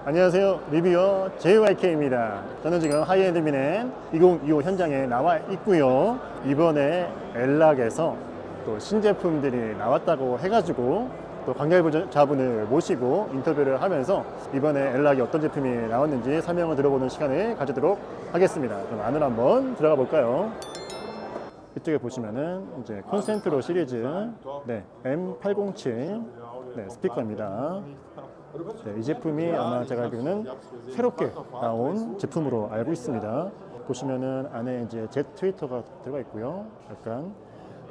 안녕하세요. 리뷰어 JYK입니다. 저는 지금 하이엔드민의 2025 현장에 나와 있고요. 이번에 엘락에서 또 신제품들이 나왔다고 해가지고 또 관계자분을 모시고 인터뷰를 하면서 이번에 엘락이 어떤 제품이 나왔는지 설명을 들어보는 시간을 가지도록 하겠습니다. 그럼 안으로 한번 들어가 볼까요? 이쪽에 보시면은 이제 컨텐츠로 시리즈 M807 스피커입니다. 이 제품이 아마 제가 알기로는 새롭게 나온 제품으로 알고 있습니다. 보시면은 안에 이제 Z 트위터가 들어가 있고요. 약간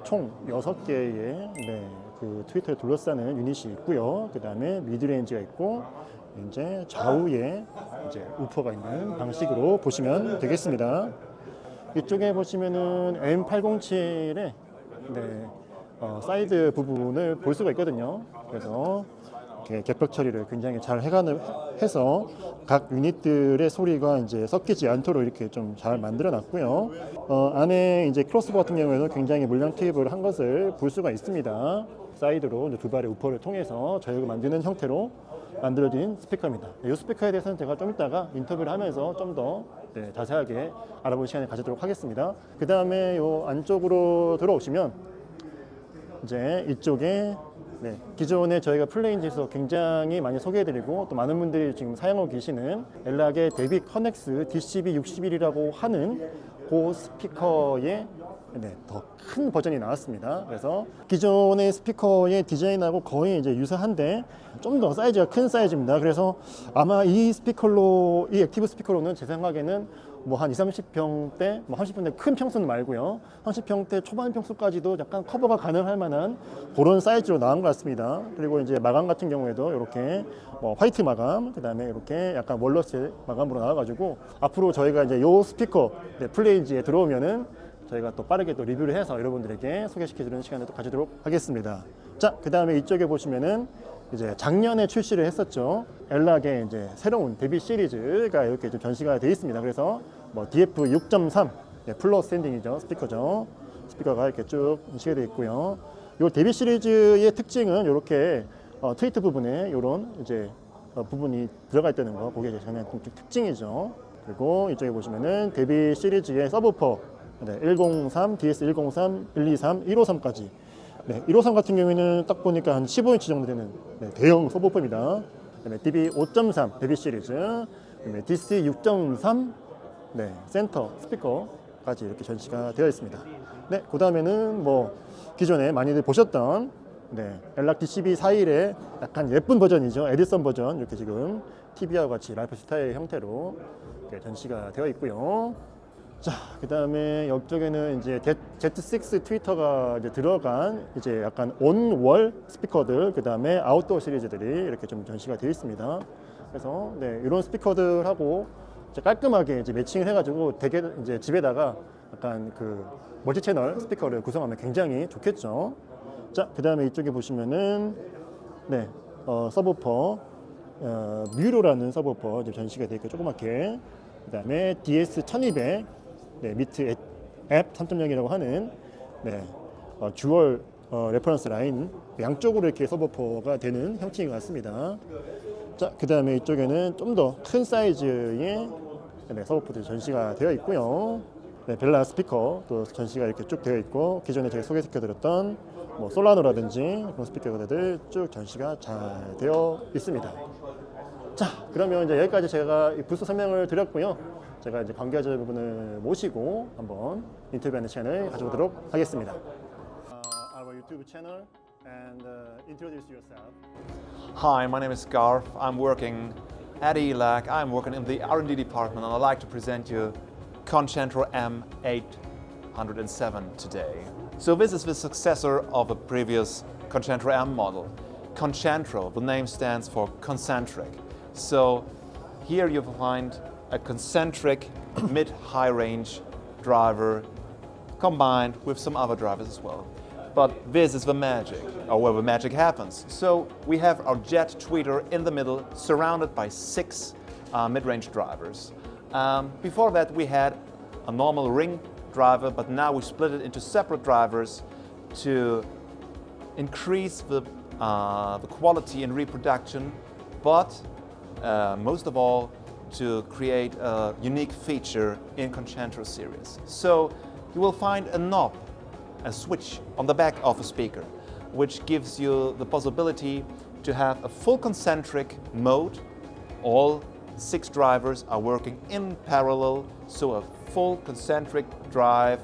총 6개의 그 트위터를 둘러싸는 유닛이 있고요. 그 다음에 미드레인지가 있고 이제 좌우에 이제 우퍼가 있는 방식으로 보시면 되겠습니다. 이쪽에 보시면은 M807의 사이드 부분을 볼 수가 있거든요. 그래서 이렇게 격벽 처리를 굉장히 잘 해서 각 유닛들의 소리가 이제 섞이지 않도록 이렇게 좀 잘 만들어 놨고요. 안에 이제 크로스버 같은 경우에도 굉장히 물량 투입을 한 것을 볼 수가 있습니다. 사이드로 이제 두 발의 우퍼를 통해서 저희가 만드는 형태로 만들어진 스피커입니다. 이 스피커에 대해서는 제가 좀 이따가 인터뷰를 하면서 좀 더 자세하게 알아볼 시간을 가지도록 하겠습니다. 그 다음에 이 안쪽으로 들어오시면 이제 이쪽에 기존에 저희가 풀레인지에서 굉장히 많이 소개해드리고 또 많은 분들이 지금 사용하고 계시는 엘락의 데뷔 커넥스 DCB61이라고 하는 그 스피커의 더 큰 버전이 나왔습니다. 그래서 기존의 스피커의 디자인하고 거의 이제 유사한데 좀 더 사이즈가 큰 사이즈입니다. 그래서 아마 이 액티브 스피커로는 제 생각에는 뭐 한 30평대, 30평대 큰 평수는 말고요. 30평대 초반 평수까지도 약간 커버가 가능할 만한 그런 사이즈로 나온 것 같습니다. 그리고 이제 마감 같은 경우에도 이렇게 화이트 마감, 그 다음에 이렇게 약간 월러스 마감으로 나와가지고 앞으로 저희가 이제 이 스피커 플레인지에 들어오면은 저희가 또 빠르게 또 리뷰를 해서 여러분들에게 소개시켜주는 시간을 또 가지도록 하겠습니다. 자, 그 다음에 이쪽에 보시면은 이제 작년에 출시를 했었죠. 엘락의 이제 새로운 데뷔 시리즈가 이렇게 좀 전시가 되어 있습니다. 그래서 DF 6.3 플러 스탠딩이죠. 스피커가 이렇게 쭉 전시가 되어 있고요. 이 데뷔 시리즈의 특징은 이렇게 트위터 부분에 이런 이제 부분이 들어가 있다는 거, 그게 가장 특징이죠. 그리고 이쪽에 보시면은 데뷔 시리즈의 서브퍼 103, DS103, 123, 153까지 153 같은 경우에는 딱 보니까 한 15인치 정도 되는 대형 서브퍼입니다. DB 5.3 데뷔 시리즈, DC 6.3 센터 스피커까지 이렇게 전시가 되어 있습니다. 그 다음에는 기존에 많이들 보셨던 엘락 DCB41의 약간 예쁜 버전이죠. 에디션 버전, 이렇게 지금 TV와 같이 라이프 스타일 형태로 이렇게 전시가 되어 있고요. 자, 그 다음에 옆쪽에는 이제 Z6 트위터가 이제 들어간 이제 약간 온월 스피커들, 그 다음에 아웃도어 시리즈들이 이렇게 좀 전시가 되어 있습니다. 그래서 이런 스피커들하고 이제 깔끔하게 이제 매칭을 해가지고 되게 이제 집에다가 약간 그 멀티 채널 스피커를 구성하면 굉장히 좋겠죠. 자, 그 다음에 이쪽에 보시면은 서브퍼 뮤로라는 서브퍼 이제 전시가 되어 있고 조그맣게, 그 다음에 DS1200 미트 앱 3.0이라고 하는 듀얼 레퍼런스 라인 양쪽으로 이렇게 서버퍼가 되는 형태인 것 같습니다. 자, 그 다음에 이쪽에는 좀 더 큰 사이즈의 서버퍼들이 전시가 되어 있고요. 벨라 스피커 또 전시가 이렇게 쭉 되어 있고, 기존에 제가 소개시켜드렸던 솔라노라든지 그런 스피커들 쭉 전시가 잘 되어 있습니다. 자, 그러면 이제 여기까지 제가 부스 설명을 드렸고요. 제가 이제 관계자분을 모시고 한번 인터뷰하는 시간을 가져보도록 하겠습니다. Our YouTube channel and introduce yourself. Hi, my name is Garth. I'm working at Elac. I'm working in the R&D department, and I'd like to present you Concentro M807 today. So this is the successor of the previous Concentro M model. Concentro, the name stands for concentric. So here you find a concentric mid-high range driver combined with some other drivers as well. But this is the magic, or where the magic happens. So we have our jet tweeter in the middle, surrounded by 6 mid-range drivers. Before that we had a normal ring driver, but now we split it into separate drivers to increase the quality in reproduction, but most of all to create a unique feature in Concentra series. So you will find a knob, a switch on the back of a speaker, which gives you the possibility to have a full concentric mode. All 6 drivers are working in parallel, so a full concentric drive,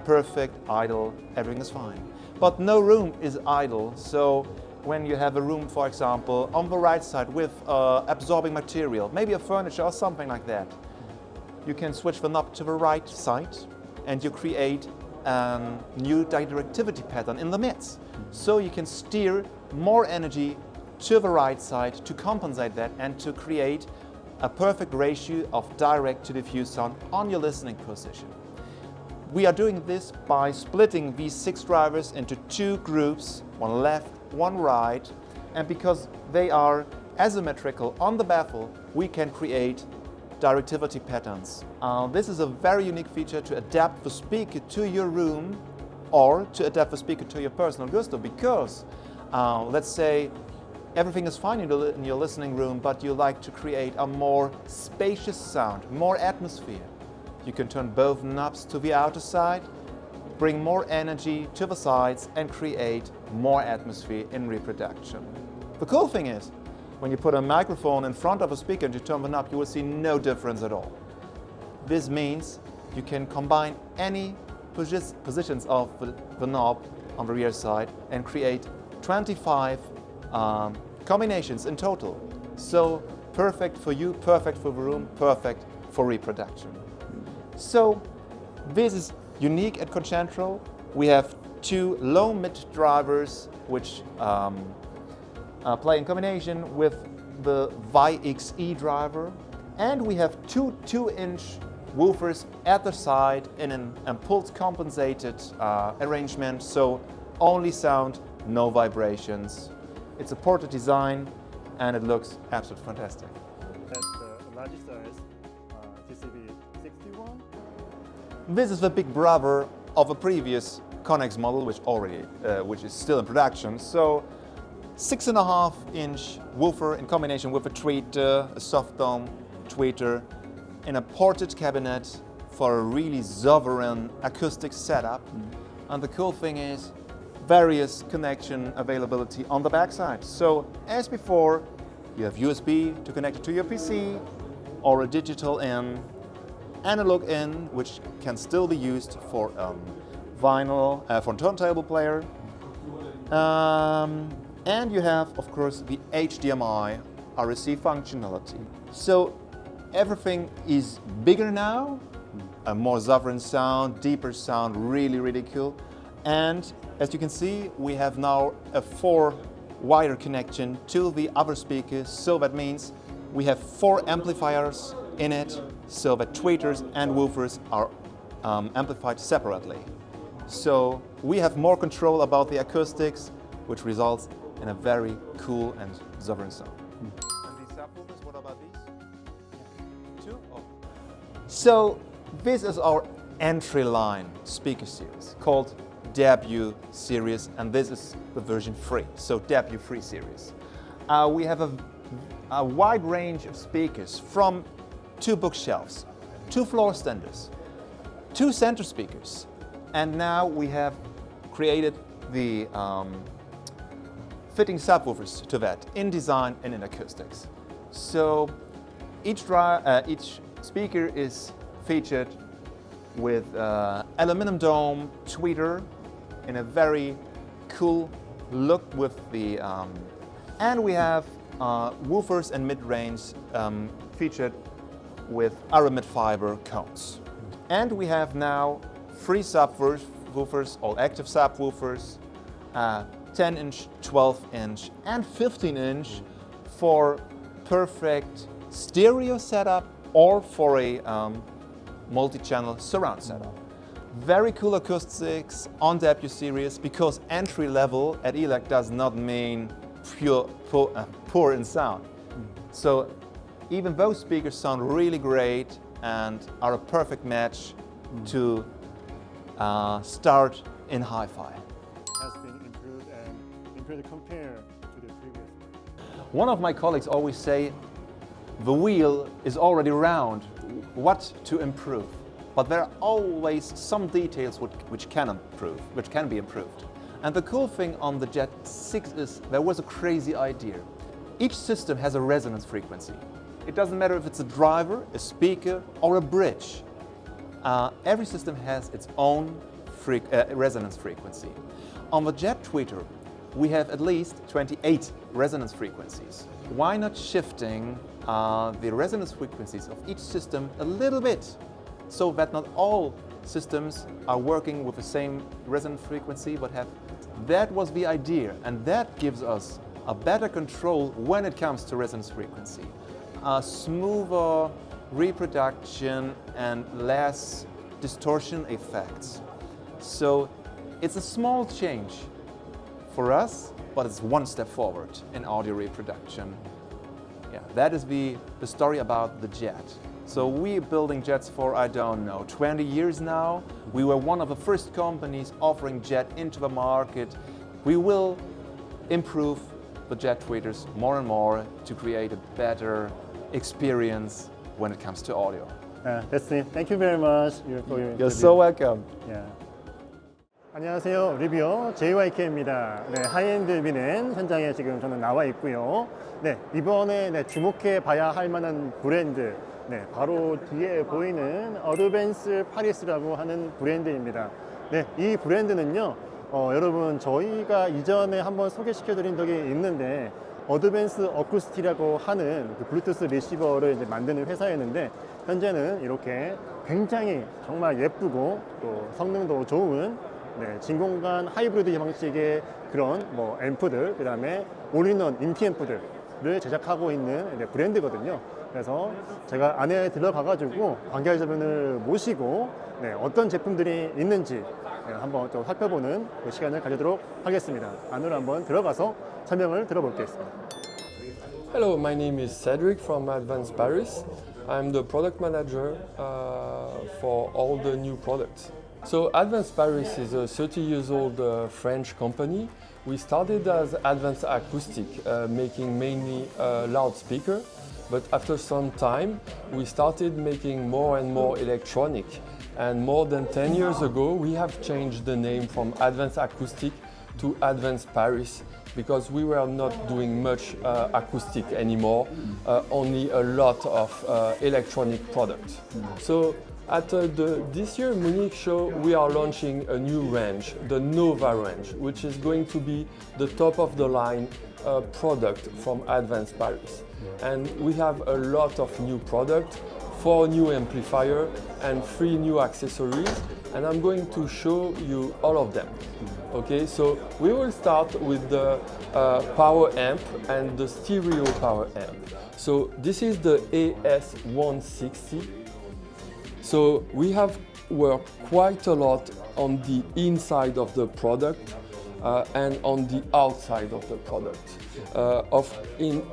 perfect, idle, everything is fine. But no room is idle, so when you have a room, for example, on the right side with absorbing material, maybe a furniture or something like that, you can switch the knob to the right side and you create a new directivity pattern in the mids. So you can steer more energy to the right side to compensate that and to create a perfect ratio of direct to diffuse sound on your listening position. We are doing this by splitting these 6 drivers into 2 groups, one left, one right, and because they are asymmetrical on the baffle, we can create directivity patterns. This is a very unique feature to adapt the speaker to your room or to adapt the speaker to your personal gusto, because let's say everything is fine in your listening room, but you like to create a more spacious sound, more atmosphere. You can turn both knobs to the outer side, bring more energy to the sides and create more atmosphere in reproduction. The cool thing is, when you put a microphone in front of a speaker and you turn the knob, you will see no difference at all. This means you can combine any positions of the knob on the rear side and create 25 combinations in total. So perfect for you, perfect for the room, perfect for reproduction. So this is unique at Concentra. We have 2 low-mid drivers which play in combination with the YXE driver, and we have 2 2-inch woofers at the side in an impulse compensated arrangement, so only sound, no vibrations. It's a ported design and it looks absolutely fantastic. That's the largest size, TCB 61. This is the big brother of a previous Connex model, which is still in production. So 6.5-inch woofer in combination with a tweeter, a soft dome tweeter, in a ported cabinet for a really sovereign acoustic setup. And the cool thing is various connection availability on the backside. So as before, you have USB to connect it to your PC, or a digital in, analog in, which can still be used for vinyl, for a turntable player. And you have, of course, the HDMI RSC functionality. So everything is bigger now, a more sovereign sound, deeper sound, really, really cool. And as you can see, we have now a 4-wire connection to the other speakers. So that means we have 4 amplifiers in it, so that tweeters and woofers are amplified separately. So we have more control about the acoustics, which results in a very cool and sovereign sound. And these subwoofers, what about these? 2? Oh. So this is our entry line speaker series called Debut series, and this is the version 3, so Debut 3 series. We have a wide range of speakers, from 2 bookshelves, 2 floor standers, 2 center speakers, and now we have created the fitting subwoofers to that in design and in acoustics. So each speaker is featured with aluminum dome tweeter in a very cool look with the and we have woofers and mid-range featured with aramid fiber cones. And we have now 3 subwoofers, all active subwoofers, 10-inch, 12-inch and 15-inch for perfect stereo setup or for a multi-channel surround setup. Very cool acoustics on Debut series, because entry level at Elac does not mean poor in sound. So even those speakers sound really great and are a perfect match to start in hi-fi. Has been improved and compared to the previous one. One of my colleagues always say, the wheel is already round, what to improve. But there are always some details which can be improved. And the cool thing on the Jet 6 is there was a crazy idea. Each system has a resonance frequency. It doesn't matter if it's a driver, a speaker, or a bridge. Every system has its own resonance frequency. On the Jet tweeter, we have at least 28 resonance frequencies. Why not shifting the resonance frequencies of each system a little bit so that not all systems are working with the same resonance frequency but have. That was the idea, and that gives us a better control when it comes to resonance frequency. A smoother reproduction and less distortion effects. So it's a small change for us, but it's one step forward in audio reproduction. Yeah, that is the story about the Jet. So we're building Jets for, I don't know, 20 years now. We were one of the first companies offering Jet into the market. We will improve the Jet tweeters more and more to create a better experience when it comes to audio. That's it. Thank you very much. You're so welcome. Yeah. 안녕하세요. 리뷰어 JYK입니다. 네, 하이엔드급은 현장에 지금 저는 나와 있고요. 네, 이번에 주목해 봐야 할 만한 브랜드, 네, 바로 뒤에 보이는 어드밴스 파리스라고 하는 브랜드입니다. 네, 이 브랜드는요, 여러분 저희가 이전에 한번 소개시켜 드린 적이 있는데 어드밴스 어쿠스틱이라고 하는 그 블루투스 리시버를 이제 만드는 회사였는데 현재는 이렇게 굉장히 정말 예쁘고 또 성능도 좋은 진공관 하이브리드 방식의 그런 앰프들, 그 다음에 올인원 인피 앰프들을 제작하고 있는 브랜드거든요. 그래서 제가 안에 들어가가지고 관계자분을 모시고 어떤 제품들이 있는지 한번 또 살펴보는 그 시간을 가지도록 하겠습니다. 안으로 한번 들어가서 설명을 들어보겠습니다. Hello, my name is Cedric from Advanced Paris. I'm the product manager for all the new products. So Advanced Paris is a 30 years old French company. We started as Advanced Acoustic, making mainly loudspeaker, but after some time we started making more and more electronic. And more than 10 years ago we have changed the name from Advanced Acoustic to Advanced Paris because we were not doing much acoustic anymore, only a lot of electronic products. So at this year Munich show, we are launching a new range, the Nova range, which is going to be the top of the line product from Advanced Paris. And we have a lot of new products, 4 new amplifiers and 3 new accessories, and I'm going to show you all of them. Okay, so we will start with the power amp and the stereo power amp. So this is the AS160. So we have worked quite a lot on the inside of the product and on the outside of the product.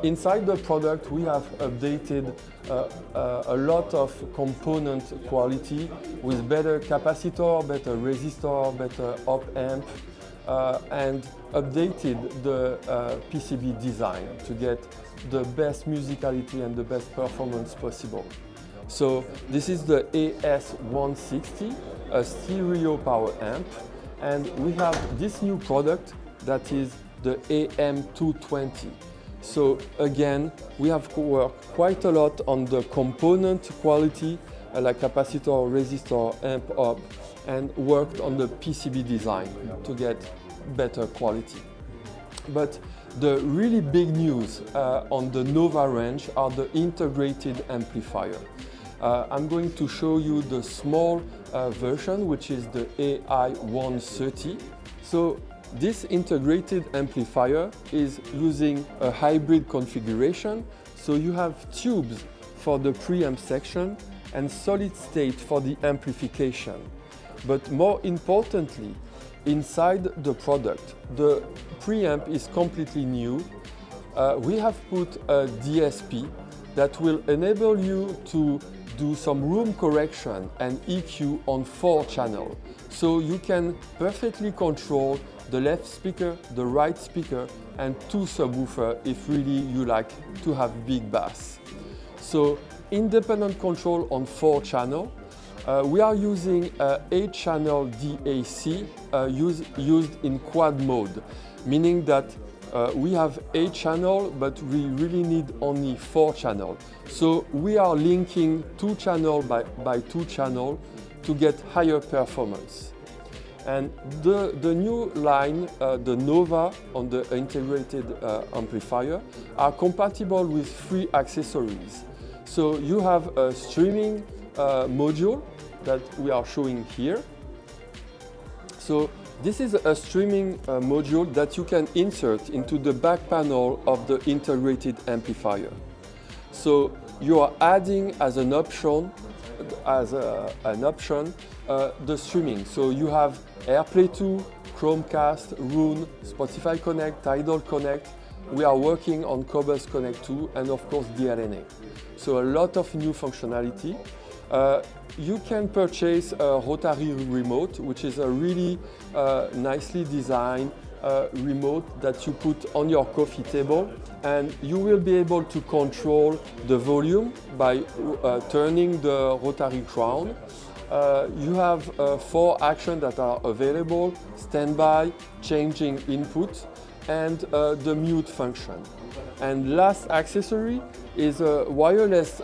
Inside the product we have updated a lot of component quality with better capacitor, better resistor, better op amp, and updated the PCB design to get the best musicality and the best performance possible. So this is the AS160, a stereo power amp, and we have this new product that is the AM220. So again, we have worked quite a lot on the component quality, like capacitor, resistor, amp, op, and worked on the PCB design to get better quality. But the really big news on the Nova range are the integrated amplifier. I'm going to show you the small version, which is the AI130. So this integrated amplifier is using a hybrid configuration. So you have tubes for the preamp section and solid state for the amplification. But more importantly, inside the product, the preamp is completely new. We have put a DSP that will enable you to do some room correction and EQ on 4 channels. So you can perfectly control the left speaker, the right speaker, and 2 subwoofers if really you like to have big bass. So independent control on 4 channels. We are using 8-channel DAC used in quad mode, meaning that we have 8 channels, but we really need only 4 channels. So we are linking 2 channels by 2 channels to get higher performance. And the new line, the Nova on the integrated amplifier, are compatible with 3 accessories. So you have a streaming module that we are showing here. So this is a streaming module that you can insert into the back panel of the integrated amplifier. So you are adding as an option, the streaming. So you have AirPlay 2, Chromecast, Roon, Spotify Connect, Tidal Connect. We are working on Cobus Connect 2 and of course DLNA. So a lot of new functionality. You can purchase a rotary remote, which is a really nicely designed remote that you put on your coffee table, and you will be able to control the volume by turning the rotary crown. You have 4 actions that are available: standby, changing input, and the mute function. And last accessory is a wireless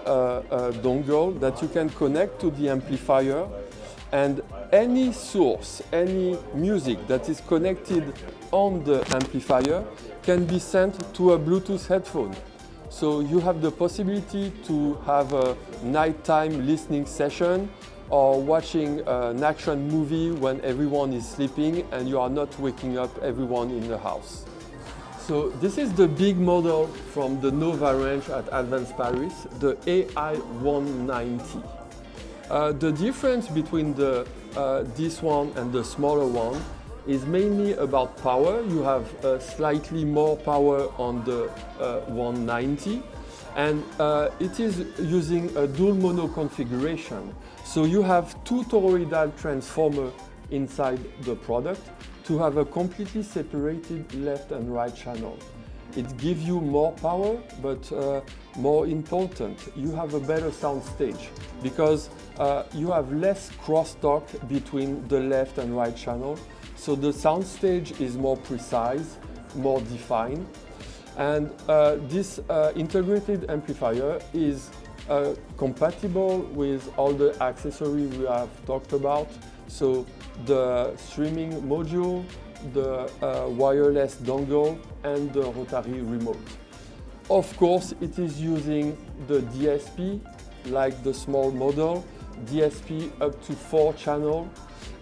dongle that you can connect to the amplifier, and any source, any music that is connected on the amplifier can be sent to a Bluetooth headphone. So you have the possibility to have a nighttime listening session or watching an action movie when everyone is sleeping and you are not waking up everyone in the house. So this is the big model from the Nova range at Advanced Paris, the AI190. The difference between this one and the smaller one is mainly about power. You have slightly more power on the 190, and it is using a dual mono configuration. So you have 2 toroidal transformers inside the product to have a completely separated left and right channel. It gives you more power, but more important, you have a better sound stage because you have less crosstalk between the left and right channel. So the sound stage is more precise, more defined. And this integrated amplifier is compatible with all the accessories we have talked about. So the streaming module, the wireless dongle, and the rotary remote. Of course, it is using the DSP, like the small model, DSP up to 4 channels,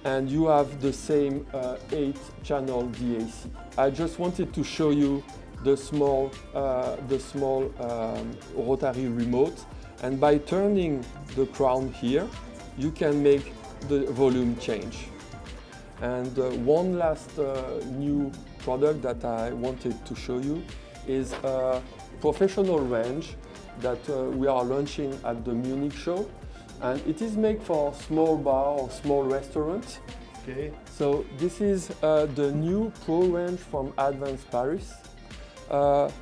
and you have the same 8-channel DAC. I just wanted to show you the small rotary remote, and by turning the crown here, you can make the volume change. And one last new product that I wanted to show you is a professional range that we are launching at the Munich show, and it is made for small bar or small restaurant. Okay. So this is the new Pro range from Advanced Paris.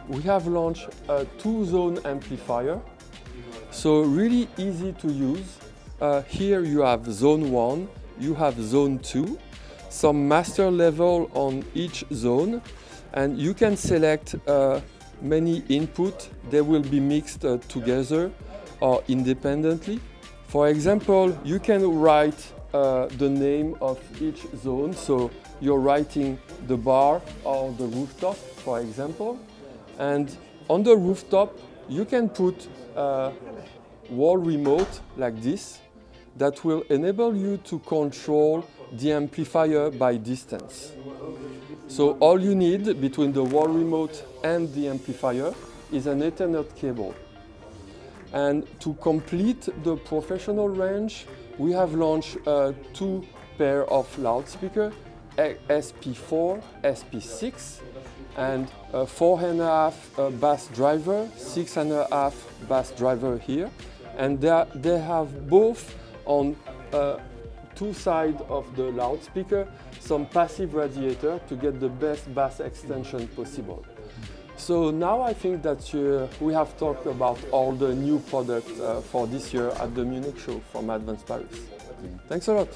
We have launched a 2-zone amplifier, so really easy to use. Here you have zone 1, you have zone 2, some master level on each zone, and you can select many input. They will be mixed together or independently. For example, you can write the name of each zone. So you're writing the bar or the rooftop, for example. And on the rooftop, you can put a wall remote like this that will enable you to control the amplifier by distance. So all you need between the wall remote and the amplifier is an Ethernet cable. And to complete the professional range, we have launched 2 pairs of loudspeakers, SP4, SP6, and 4.5 bass driver, 6.5 bass driver here. And they have both on 2 sides of the loudspeaker some passive radiator to get the best bass extension possible. So now I think that we have talked about all the new products for this year at the Munich show from Advanced Paris. Thanks a lot.